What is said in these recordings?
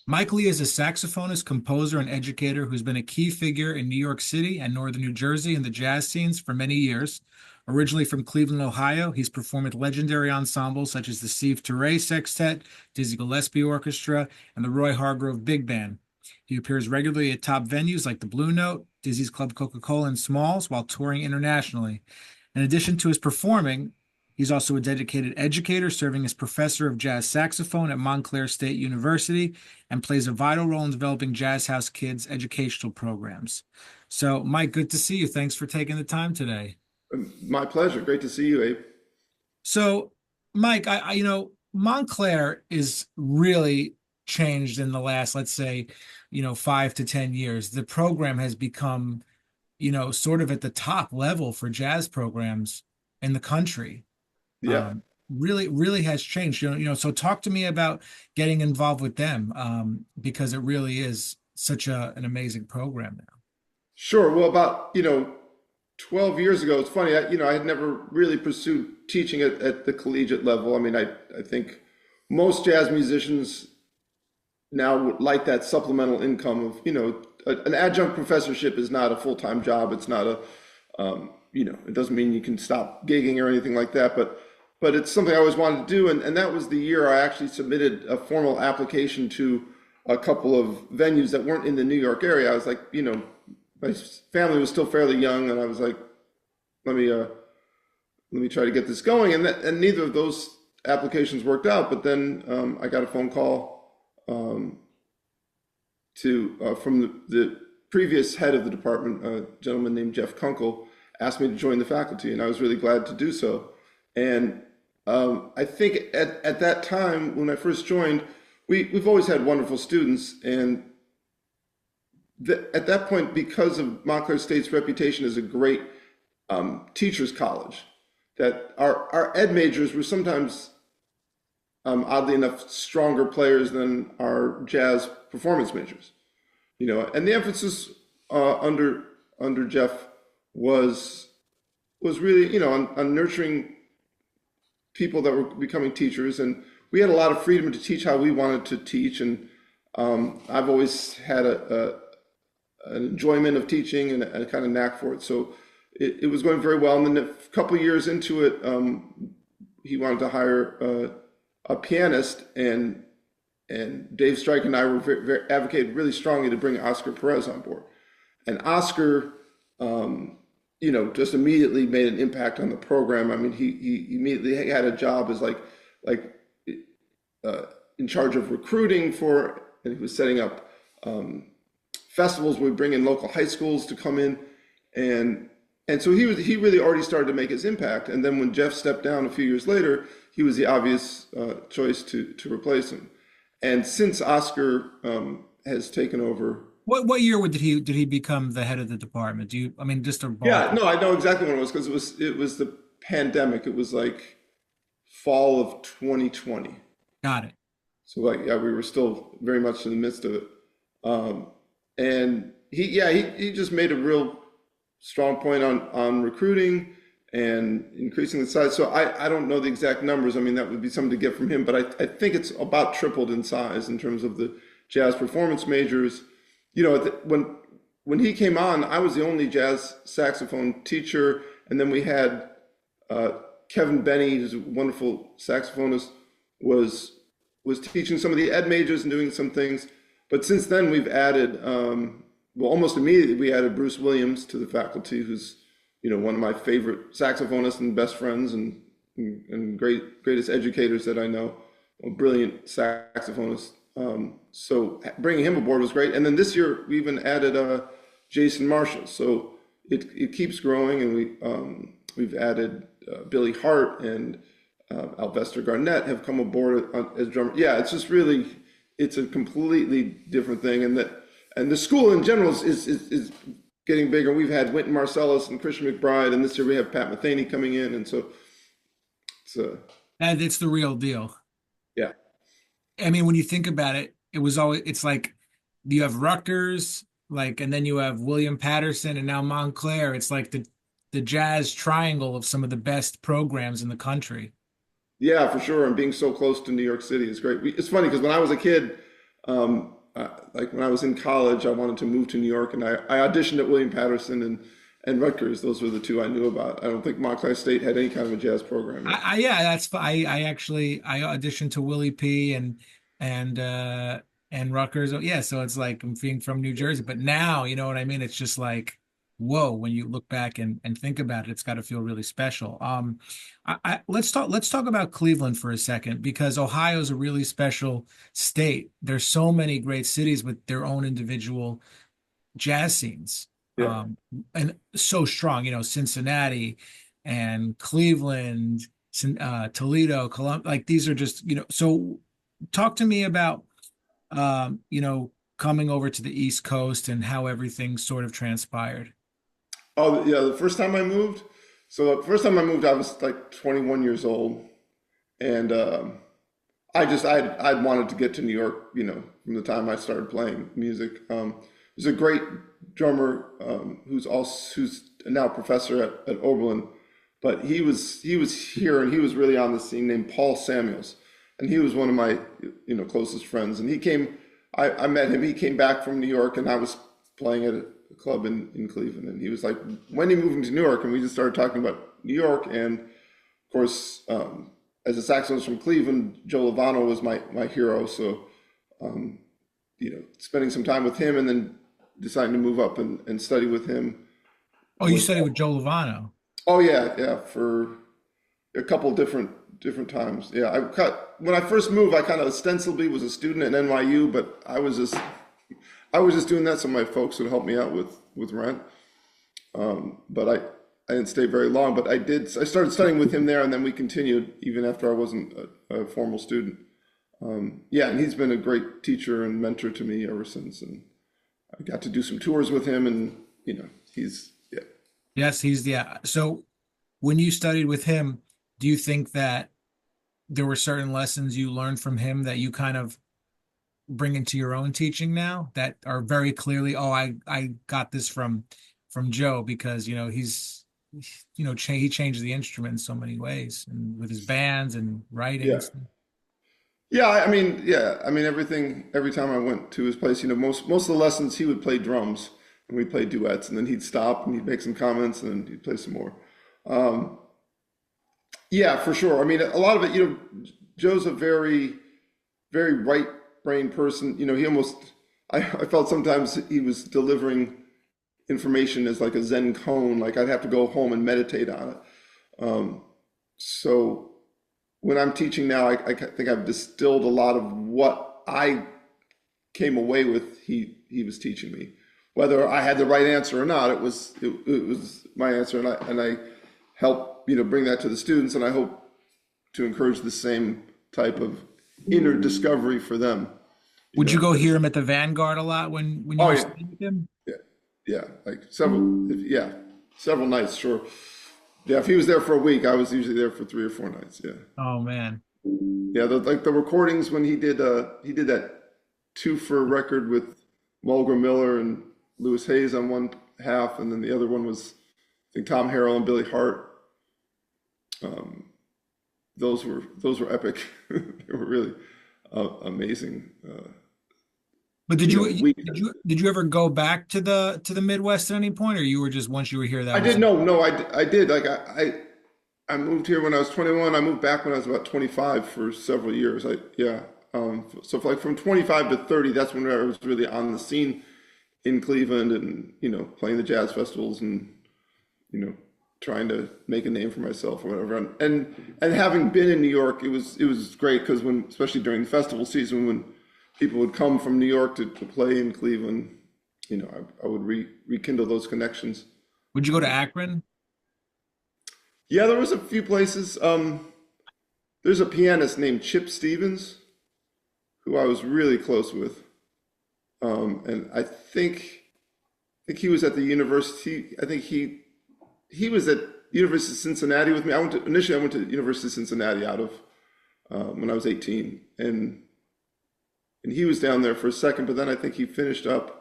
Mike Lee is a saxophonist, composer, and educator who's been a key figure in New York City and northern New Jersey in the jazz scenes for many years. Originally from Cleveland, Ohio, he's performed with legendary ensembles such as the Steve Turre Sextet, Dizzy Gillespie Orchestra, and the Roy Hargrove Big Band. He appears regularly at top venues like the Blue Note, Dizzy's Club Coca-Cola, and Smalls while touring internationally. In addition to his performing, he's also a dedicated educator, serving as professor of jazz saxophone at Montclair State University, and plays a vital role in developing Jazz House Kids educational programs. So, Mike, good to see you. Thanks for taking the time today. My pleasure. Great to see you, Abe. So, Mike, Montclair is really changed in the last, let's say, 5 to 10 years. The program has become, sort of at the top level for jazz programs in the country. Yeah. Really has changed. So talk to me about getting involved with them, because it really is such an amazing program now. Sure. Well, about, 12 years ago, it's funny, I had never really pursued teaching at the collegiate level. I mean, I think most jazz musicians now would like that supplemental income of, an adjunct professorship is not a full-time job. It's not it doesn't mean you can stop gigging or anything like that, but it's something I always wanted to do. And that was the year I actually submitted a formal application to a couple of venues that weren't in the New York area. I was like, my family was still fairly young, and I was like, let me try to get this going. And neither of those applications worked out. But then I got a phone call from the previous head of the department, a gentleman named Jeff Kunkel, asked me to join the faculty, and I was really glad to do so. And I think at that time when I first joined, we've always had wonderful students, and at that point, because of Montclair State's reputation as a great teachers college, that our ed majors were sometimes, oddly enough, stronger players than our jazz performance majors. And the emphasis under Jeff was really, on nurturing people that were becoming teachers, and we had a lot of freedom to teach how we wanted to teach. And I've always had an enjoyment of teaching and a kind of knack for it. So it was going very well. And then a couple of years into it, he wanted to hire a pianist, and Dave Strike and I were advocated really strongly to bring Oscar Perez on board. And Oscar, just immediately made an impact on the program. I mean, he immediately had a job as in charge of recruiting and he was setting up festivals where we bring in local high schools to come in, and so he really already started to make his impact. And then when Jeff stepped down a few years later, he was the obvious choice to replace him. And since Oscar has taken over. What year did he become the head of the department? Just a Yeah, no, I know exactly when it was, because it was the pandemic. It was like fall of 2020. Got it. So we were still very much in the midst of it. And he just made a real strong point on recruiting and increasing the size. So I don't know the exact numbers. I mean, that would be something to get from him, but I think it's about tripled in size in terms of the jazz performance majors. When he came on, I was the only jazz saxophone teacher, and then we had Kevin Benny, who's a wonderful saxophonist, was teaching some of the ed majors and doing some things. But since then, we've added, almost immediately, we added Bruce Williams to the faculty, who's, one of my favorite saxophonists and best friends and greatest educators that I know, a brilliant saxophonist. So bringing him aboard was great. And then this year, we even added Jason Marshall. So it keeps growing, and we've added Billy Hart and Alvester Garnett have come aboard as drummers. Yeah, it's just really, it's a completely different thing, and the school in general is getting bigger. We've had Wynton Marcellus and Christian McBride, and this year we have Pat Metheny coming in, and so and it's the real deal. Yeah. I mean, when you think about it, it's like you have Rutgers, and then you have William Patterson, and now Montclair. It's like the jazz triangle of some of the best programs in the country. Yeah, for sure. And being so close to New York City is great. It's funny because when I was a kid, like when I was in college, I wanted to move to New York, and I auditioned at William Patterson and Rutgers. Those were the two I knew about. I don't think Montclair State had any kind of a jazz program yet. Yeah, I actually I auditioned to Willie P and uh and Rutgers. Yeah, so it's like I'm being from New Jersey, but now you know what I mean. It's just like whoa when you look back and think about it. It's got to feel really special. Let's talk about Cleveland for a second because Ohio is a really special state. There's so many great cities with their own individual jazz scenes, Yeah. and so strong. You know, Cincinnati and Cleveland, Toledo, Columbus. Like these are just So, talk to me about coming over to the East Coast and how everything sort of transpired. Oh, yeah. The first time I moved, the first time I moved, I was like 21 years old, and I'd wanted to get to New York, from the time I started playing music. There's a great drummer who's now a professor at Oberlin, but he was here and he was really on the scene, named Paul Samuels, and he was one of my closest friends. And he came, I met him. He came back from New York, and I was playing at a club in Cleveland, and he was like, "When are you moving to New York?" And we just started talking about New York, and of course, as a saxophonist from Cleveland, Joe Lovano was my hero. So, spending some time with him, and then deciding to move up and study with him Oh, you was, studied with Joe Lovano. oh yeah, yeah, for a couple different times. Yeah, when I first moved, I kind of ostensibly was a student at NYU, but I was just doing that so my folks would help me out with rent. But I didn't stay very long, but I started studying with him there, and then we continued even after I wasn't a formal student. Yeah, and he's been a great teacher and mentor to me ever since, and I got to do some tours with him, and he's yeah. Yes, So, when you studied with him, do you think that there were certain lessons you learned from him that you kind of bring into your own teaching now that are very clearly, oh, I got this from Joe because he changed the instrument in so many ways and with his bands and writing Yeah. and stuff. Yeah, I mean everything. Every time I went to his place, most of the lessons he would play drums and we'd play duets, and then he'd stop and he'd make some comments and then he'd play some more. Um, yeah, for sure. I mean, a lot of it, Joe's a very, very right brain person. He almost, I felt sometimes he was delivering information as like a Zen koan, like I'd have to go home and meditate on it. So when I'm teaching now, I think I've distilled a lot of what I came away with he was teaching me. Whether I had the right answer or not, it was my answer, and I help bring that to the students, and I hope to encourage the same type of inner discovery for them. You Would you know. go hear him at the Vanguard a lot when you Oh were yeah, studying with him? yeah, yeah. Like several nights, sure. Yeah, if he was there for a week, I was usually there for 3 or 4 nights. Yeah. Oh man. Yeah, the recordings when he did that two for record with Mulgrew Miller and Lewis Hayes on one half, and then the other one was I think Tom Harrell and Billy Hart. Um, those were epic. They were really amazing. But We did you ever go back to the Midwest at any point, or you were just once you were here that I was did it? no, I did like I moved here when I was 21. I moved back when I was about 25 for several years. So like from 25 to 30, that's when I was really on the scene in Cleveland and playing the jazz festivals and you know trying to make a name for myself or whatever. And having been in New York, it was great because especially during the festival season when people would come from New York to play in Cleveland, I would rekindle those connections. Would you go to Akron? Yeah, there was a few places. There's a pianist named Chip Stevens who I was really close with, and I think he was at the university. I think he was at University of Cincinnati with me. Initially I went to University of Cincinnati out of when I was 18, and he was down there for a second, but then I think he finished up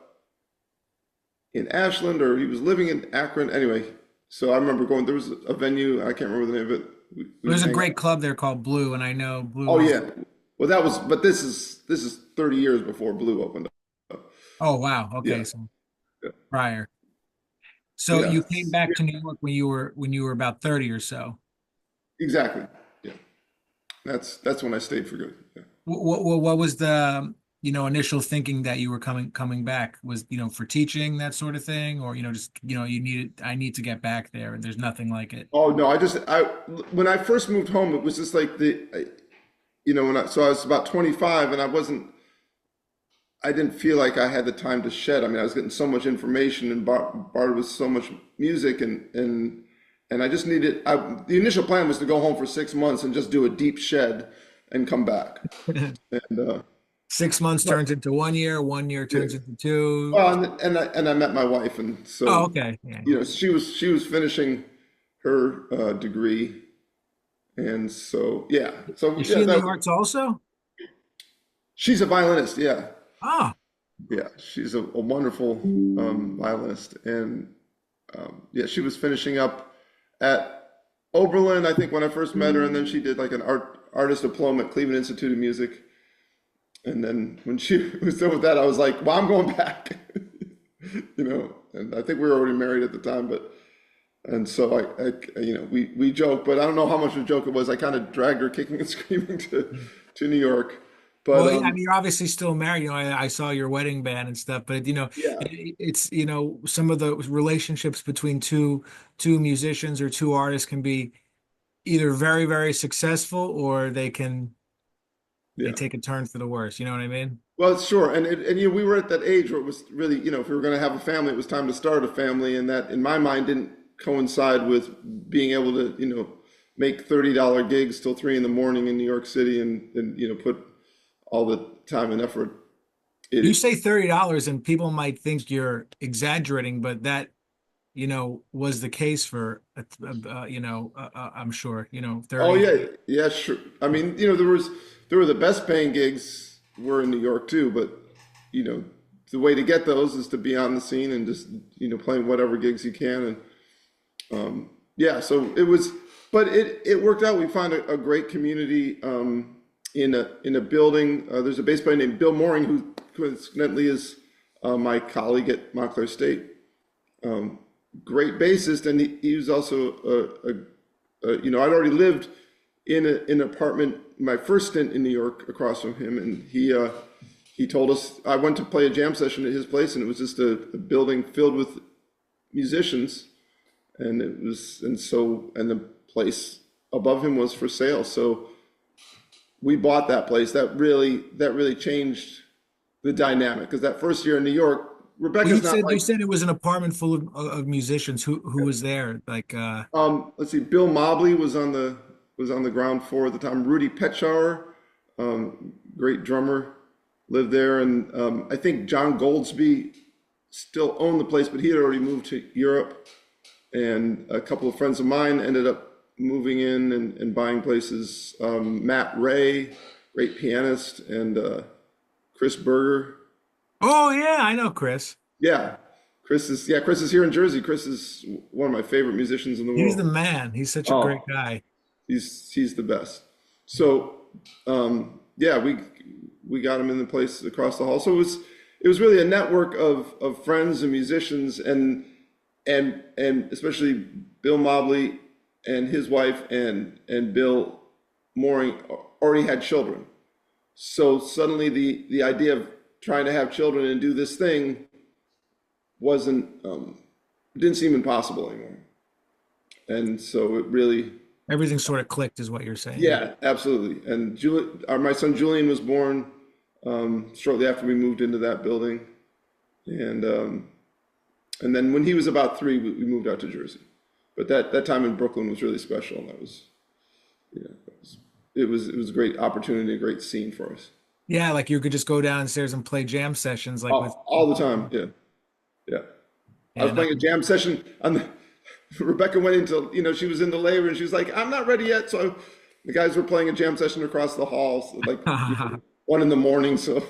in Ashland or he was living in Akron. Anyway, so I remember there was a venue, I can't remember the name of it. We There's would a hang out. great club there called Blue, and I know Blue Oh was yeah. Well, but this is 30 years before Blue opened up. Oh, wow. Okay, Yeah, so yeah, prior. So yeah, you came back to New York when you were about 30 or so. exactly. Yeah, that's when I stayed for good. Yeah. What was the, initial thinking that you were coming back? Was, for teaching, that sort of thing, or, just, I need to get back there and there's nothing like it. Oh no, I when I first moved home, it was just like so I was about 25 and I didn't feel like I had the time to shed. I mean, I was getting so much information and barred with so much music and I just needed the initial plan was to go home for 6 months and just do a deep shed and come back. And 6 months but turns into 1 year, 1 year yeah. turns into two. Well, and I met my wife, and Oh, so okay. Yeah. she was finishing her degree, and so Is she yeah, in the arts also? she's a violinist. Yeah, Ah, yeah, she's a wonderful violinist, and yeah, she was finishing up at Oberlin, I think, when I first met her, and then she did like an artist diploma at Cleveland Institute of Music, and then when she was done with that, I was like, well, I'm going back, and I think we were already married at the time, but. And so we joke, but I don't know how much of a joke it was. I kind of dragged her kicking and screaming to New York, but well, yeah, I mean, you're obviously still married. I saw your wedding band and stuff, but yeah, it's some of the relationships between two musicians or two artists can be either very, very successful or they yeah. take a turn for the worse. You know what I mean? Well, sure, and we were at that age where it was really, if we were going to have a family, it was time to start a family, and that in my mind didn't coincide with being able to, make $30 gigs till 3 in the morning in New York City and put all the time and effort. You It say $30 and people might think you're exaggerating, but that, was the case for, I'm sure, Oh 30. yeah, yeah, sure. I mean, there were the best paying gigs were in New York too, but you know, the way to get those is to be on the scene and just playing whatever gigs you can and yeah. So it was, but it worked out. We found a great community in a building. There's a bass player named Bill Mooring who coincidentally is my colleague at Montclair State. Great bassist, and he was also I'd already lived in an apartment my first stint in New York across from him, and he told us I went to play a jam session at his place, and it was just a building filled with musicians, and the place above him was for sale, so we bought that place. That really changed the dynamic because that first year in New York, Well, Rebecca's not you like. said it was an apartment full of musicians. Who was there? Like, Let's see. Bill Mobley was on the ground floor at the time. Rudy Petschauer, great drummer, lived there, and I think John Goldsby still owned the place, but he had already moved to Europe. And a couple of friends of mine ended up moving in and buying places. Matt Ray, great pianist, and Chris Berger. oh yeah, I know Chris. Yeah, Chris is here in Jersey. Chris is one of my favorite musicians in the He's the world. man. He's such a great Oh, guy. he's the best. So yeah, we got him in the place across the hall. So it was really a network of friends and musicians and especially Bill Mobley and his wife and Bill Mooring already had children. So suddenly the idea of trying to have children and do this thing wasn't didn't seem impossible anymore. And so it really. Everything sort of clicked, is what you're saying. Yeah, absolutely. And my son Julian was born shortly after we moved into that building, and and then when he was about 3, we moved out to Jersey. But that time in Brooklyn was really special, and that was, it was a great opportunity, a great scene for us. Yeah, like you could just go downstairs and play jam sessions, like with. All the time, yeah, yeah. I was And playing a jam session on the. Rebecca went into, she was in the labor, and she was like, "I'm not ready yet." So the guys were playing a jam session across the hall, so like 1 in the morning. So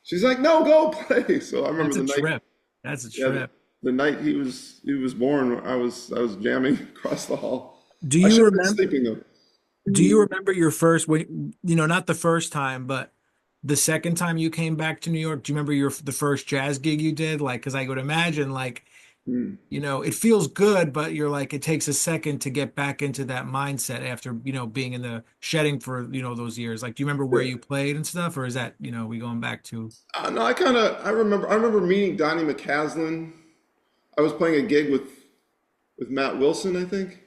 she's like, "No, go play." So I remember that's a the night, trip. That's a yeah, trip. the night he was born. I was jamming across the hall. Do I you should have been remember? sleeping though. Do you remember your first, when, not the first time, but the second time you came back to New York, do you remember the first jazz gig you did? Like, because I would imagine, like, Mm. it feels good, but you're like, it takes a second to get back into that mindset after, being in the shedding for, those years. Like, do you remember where Yeah. you played and stuff, or is that, we going back to? No, I remember meeting Donnie McCaslin. I was playing a gig with Matt Wilson, I think.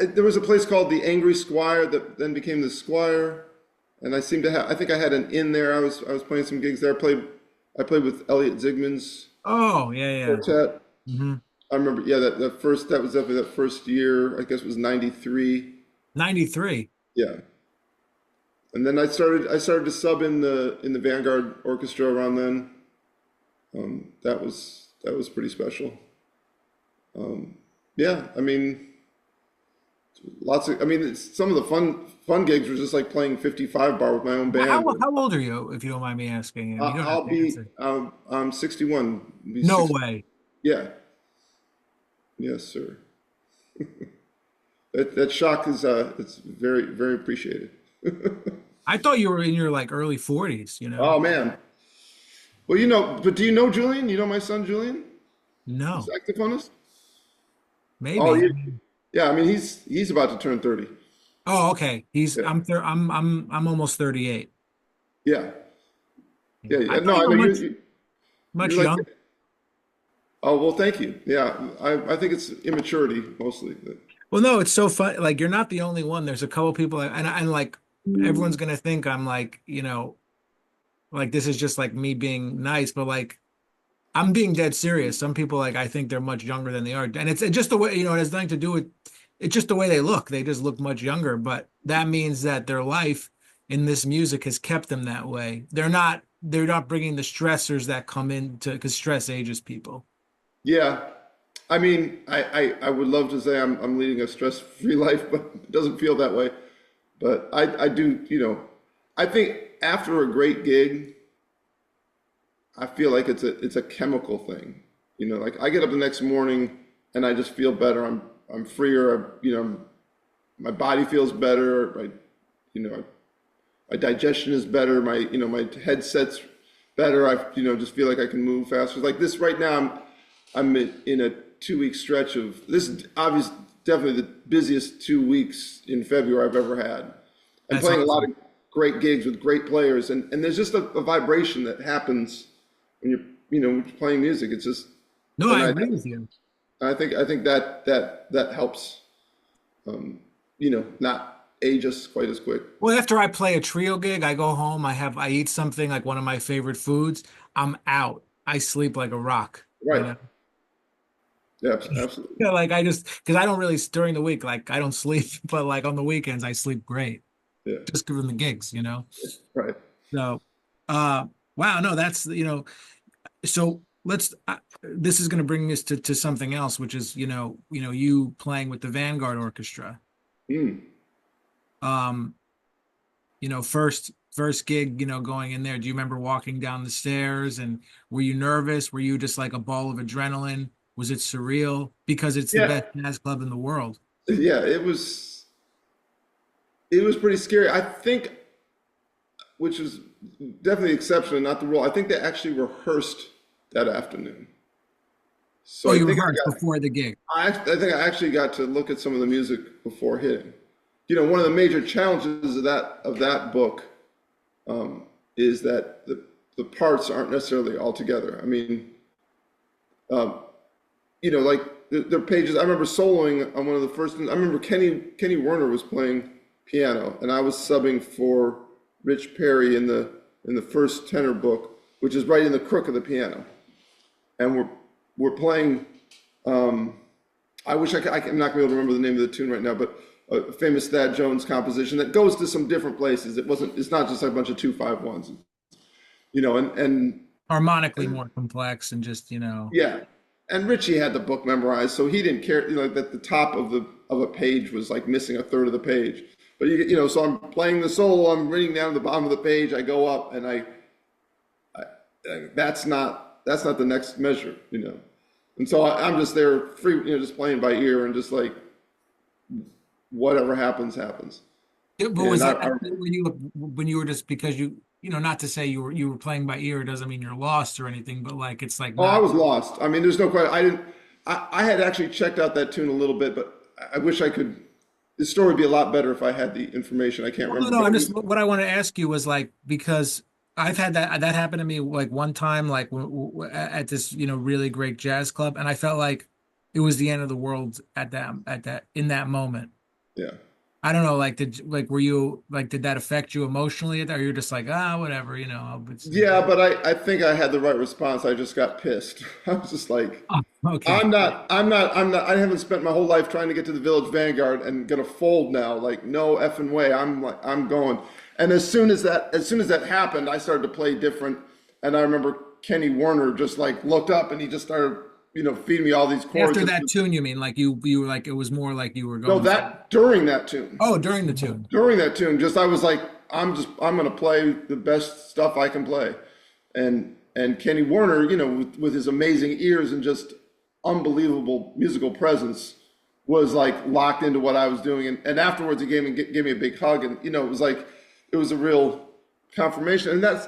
There was a place called the Angry Squire that then became the Squire, and I think I had an in there. I was playing some gigs there. I played with Elliot Zigman's Oh, yeah, yeah. quartet. Hmm. I remember, yeah, that was definitely that first year. I guess it was '93. 93. Yeah, and then I started to sub in the Vanguard Orchestra around then. That was pretty special. Yeah, I mean, some of the fun gigs were just like playing 55 bar with my own band. How old are you, if you don't mind me asking? You don't have I'll to be answer. I'm 61. Be No 60. way. Yeah, yes, sir. That shock is it's very very appreciated. I thought you were in your like early 40s, Oh man. Well, but do you know Julian? You know my son Julian, the No, saxophonist? Oh, maybe. I mean, yeah. I mean, he's about to turn 30. oh, okay. Yeah, I'm almost 38. yeah, yeah. I Yeah. thought No, you I were know much you're like. young. Oh well, thank you. Yeah, I think it's immaturity mostly. Well, no, it's so fun. Like you're not the only one. There's a couple people, and like everyone's gonna think I'm like, like this is just like me being nice, but like I'm being dead serious. Some people like I think they're much younger than they are, and it's just the way, it has nothing to do with. It's just the way they look. They just look much younger, but that means that their life in this music has kept them that way. They're not bringing the stressors that come into because stress ages people. Yeah, I mean, I would love to say I'm leading a stress-free life, but it doesn't feel that way. But I do, I think after a great gig, I feel like it's a chemical thing. Like I get up the next morning and I just feel better. I'm freer. My body feels better. You know, my digestion is better. My headset's better. Just feel like I can move faster. Like this right now, I'm in a 2 week stretch of this is obviously definitely the busiest 2 weeks in February I've ever had. I'm That's playing a lot of awesome. great gigs with great players, and there's just a vibration that happens when when you're playing music. It's just, No, and I I agree with you. I think that helps, not age us quite as quick. Well, after I play a trio gig, I go home, I eat something like one of my favorite foods. I'm out. I sleep like a rock, you Right. know? Yeah, absolutely. Yeah, like I just because I don't really during the week, like I don't sleep, but like on the weekends I sleep great. Yeah. Just given the gigs. Right. So wow, no, that's so let's this is gonna bring us to something else, which is, you playing with the Vanguard Orchestra. Mm. Um, first gig, going in there. Do you remember walking down the stairs and were you nervous? Were you just like a ball of adrenaline? Was it surreal? Because it's the Yeah. best jazz club in the world. Yeah. It was pretty scary. I think, which was definitely the exception and not the rule. I think they actually rehearsed that afternoon. Oh, So I you think rehearsed before the gig. I think I actually got to look at some of the music before hitting. One of the major challenges of that book is that the parts aren't necessarily all together. I mean, um, like there are pages. I remember soloing on one of the first. I remember Kenny Werner was playing piano, and I was subbing for Rich Perry in the first tenor book, which is right in the crook of the piano, and we're playing. I wish I'm not gonna be able to remember the name of the tune right now, but a famous Thad Jones composition that goes to some different places. It's not just like a bunch of 2-5-1s, and Harmonically more complex and just. yeah, and Richie had the book memorized, so he didn't care. That the top of a page was like missing a third of the page. But so I'm playing the solo. I'm reading down to the bottom of the page. I go up, and that's not the next measure. And so I'm just there free, just playing by ear and just like whatever happens, happens. But was And that when you were just because not to say you were playing by ear doesn't mean you're lost or anything, but like it's like oh, I not. was lost. I mean, there's no question. I didn't. I had actually checked out that tune a little bit, but I wish I could. The story would be a lot better if I had the information. I can't Well, no, remember, no. but I'm it just was. what I want to ask you was like because I've had that happen to me like one time like at this really great jazz club, and I felt like it was the end of the world at that in that moment. Yeah. I don't know, like were you like did that affect you emotionally, or you're just like whatever, Yeah, but I think I had the right response. I just got pissed. I was just like, oh, okay. I haven't spent my whole life trying to get to the Village Vanguard and get a fold now. Like, no effing way. I'm going. And as soon as that happened, I started to play different. And I remember Kenny Werner just like looked up and he just started, feeding me all these chords. After that tune, you mean like you were like it was more like you were No, going for that during that tune. oh during the tune. During that tune, just I was like, I'm gonna play the best stuff I can play, and Kenny Werner, with his amazing ears and just unbelievable musical presence, was like locked into what I was doing, and afterwards he gave me a big hug, and it was a real confirmation, and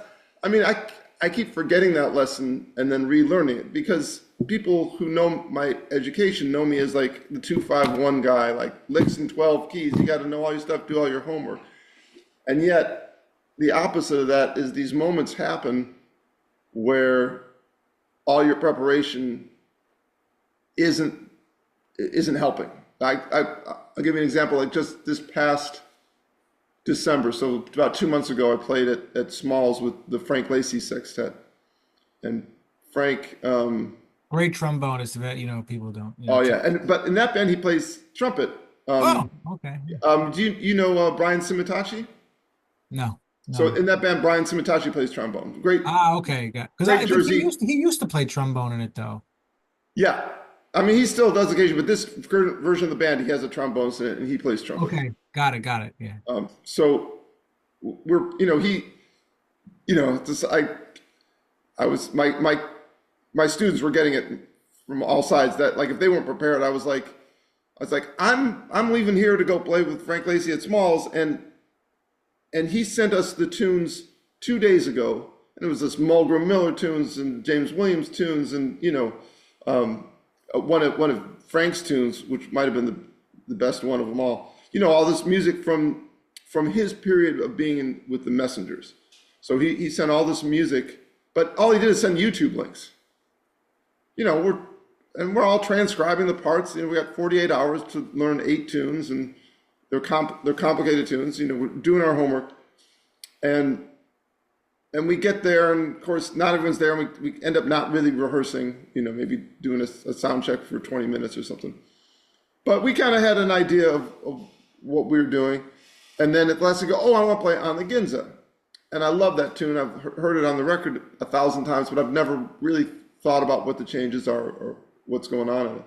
I mean, I keep forgetting that lesson and then relearning it because people who know my education know me as like the 251 guy, like licks and 12 keys. You got to know all your stuff, do all your homework. And yet, the opposite of that is these moments happen where all your preparation isn't helping. I'll give you an example. Like just this past December, so about 2 months ago, I played at Smalls with the Frank Lacey Sextet, and Frank. Great trombonist that people don't. Oh yeah, but in that band he plays trumpet. Oh, okay. Do you know Brian Simitachi? No, So no. in that band, Brian Simitachi plays trombone. Great, Okay, got because great but he Jersey. used to play trombone in it though. Yeah, I mean he still does occasionally, but this current version of the band, he has a trombonist in it, and he plays trumpet. Okay, got it. Yeah. So we're he just I was my students were getting it from all sides that like if they weren't prepared, I was like I'm leaving here to go play with Frank Lacey at Smalls, and he sent us the tunes 2 days ago, and it was this Mulgrew Miller tunes and James Williams tunes, and one of Frank's tunes, which might have been the best one of them all. All this music from his period of being with the Messengers. So he sent all this music, but all he did is send YouTube links. We're all transcribing the parts. We got 48 hours to learn 8 tunes, and they're complicated tunes. We're doing our homework, and we get there, and of course, not everyone's there, and we end up not really rehearsing. Maybe doing a sound check for 20 minutes or something. But we kind of had an idea of what we were doing, and then at last I go, oh, I want to play On the Ginza, and I love that tune. I've heard it on the record 1,000 times, but I've never really thought about what the changes are or what's going on in it.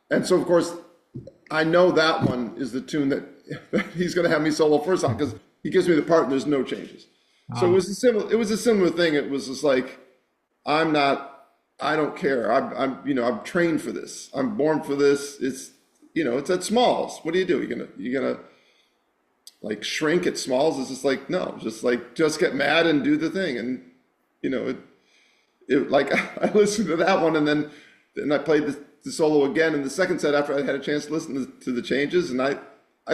And so, of course, I know that one is the tune that he's going to have me solo first on because he gives me the part and there's no changes. So it was a similar thing. It was just like, I don't care. I'm trained for this. I'm born for this. It's at Smalls. What do? You're gonna like shrink at Smalls? It's just like, no, just get mad and do the thing. And like I listened to that one and then I played the solo again in the second set after I had a chance to listen to the changes, and I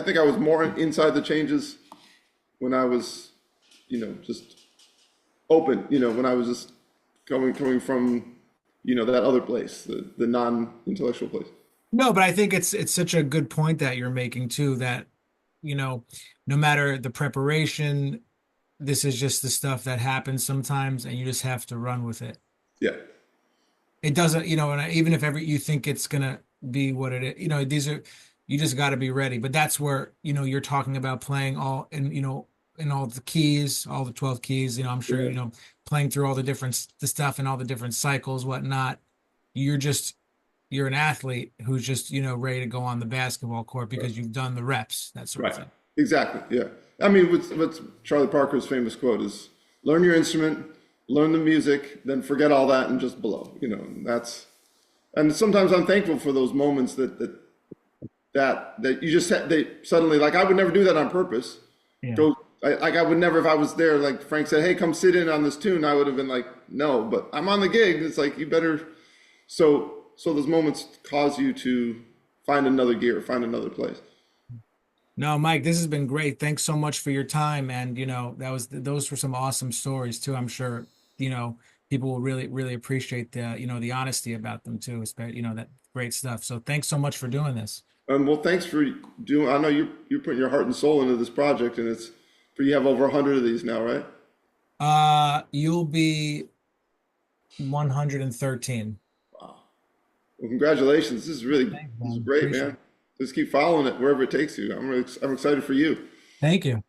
think I was more inside the changes when I was, just open, when I was just coming from, that other place, the non-intellectual place. No, but I think it's such a good point that you're making too, that no matter the preparation, this is just the stuff that happens sometimes, and you just have to run with it. Yeah, It doesn't, and even if you think it's gonna be what it is, these are you just got to be ready. But that's where you're talking about playing all in all the keys, all the 12 keys. I'm sure yeah, playing through all the stuff and all the different cycles, whatnot. You're just you're an athlete who's just ready to go on the basketball court right, because you've done the reps, that sort of right, thing. exactly, yeah. I mean, what's Charlie Parker's famous quote is, "Learn your instrument, learn the music, then forget all that and just blow." And sometimes I'm thankful for those moments that that you just said they suddenly like I would never do that on purpose. Yeah. Go like I would never if I was there. Like Frank said, hey, come sit in on this tune. I would have been like, no, but I'm on the gig. It's like you better. So those moments cause you to find another gear, find another place. No, Mike, this has been great. Thanks so much for your time. And, those were some awesome stories too. I'm sure, people will really, really appreciate the honesty about them too. Especially, that great stuff. So thanks so much for doing this. Well, thanks for doing. I know you're putting your heart and soul into this project, and it's for you have over 100 of these now, right? You'll be 113. Wow. Well, congratulations. Thanks, This is man. great, Appreciate man. it. Just keep following it wherever it takes you. I'm excited for you. Thank you.